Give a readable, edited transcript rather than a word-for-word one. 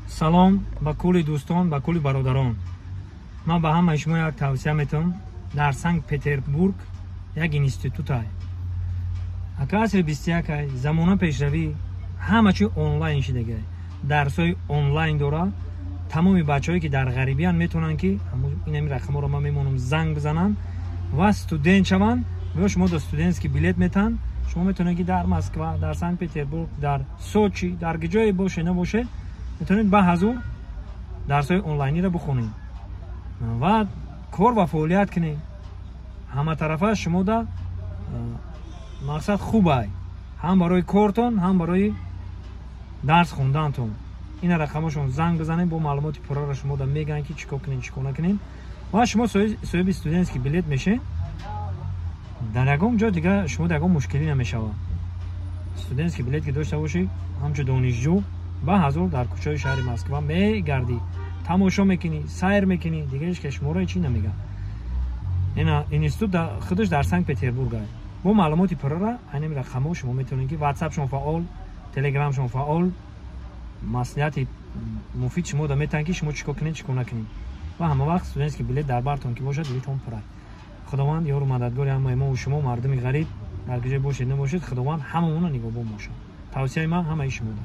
салом ба кулли дӯстон, ба кулли бародарон. Ман ба ҳамаи шумо як тавсия метавонам. Дар Санкт-Петербург як институт ай. Ака асри 21 ай, замона пешравӣ, ҳама чӣ онлайн шидагай. Дарсҳои онлайн дора. Тамоми бачаҳое ки дар ғарибиян метавонанд ки инами рақамҳоро ман мемонам занг бизананд ва студент шаванд. ва шумо до студентский билет метан. шумо метавонед ки дар Москва, дар Санкт-Петербург, дар Сочи, дар ҷое боше набоше, метавонед ба ҳазур дарсҳои онлайниро бихонед ва кор ва фаъолият кунед. ҳаматарафа шумода мақсад хуб ай. ҳам барои кортон, ҳам барои дарс хондантон. ина рақамашон занг бизанед, бо маълумоти пурраро шумода мегӯянд ки чӣ кор кунед, чӣ кор накунед. ва шумо соҳиби студентский билет мешед. дар ягон ҷо дига шумо ягон мушкилӣ намешавад. Студентский билет ки дошта бошед, ҳамчун донишҷӯ ба ҳазур дар кӯчаҳои шаҳри Москва мегардӣ, тамошо мекунӣ, сайр мекунӣ, дига ҳеҷ кас шуморо ҳеҷ чӣ намегӯяд. ина институт худаш дар Санкт-Петербург ай. бо маълумоти пуррара айнами рақамҳо шумо метавонед ки WhatsApp-шон фаъол, Telegram-шон фаъол, маслиҳати муфид шумо да метаҳанд ки шумо чӣ кор кунед, чӣ кор накунед. ва ҳама вақт студентский билет дар бартон ки бошад, дилитон пур ай. худованд ёру мададгори ҳамаи мо ва шумо мардуми ғариб дар куҷое бошед набошед, худованд ҳамамонро нигоҳбон бошад. тавсияи ман ҳамаи шумода.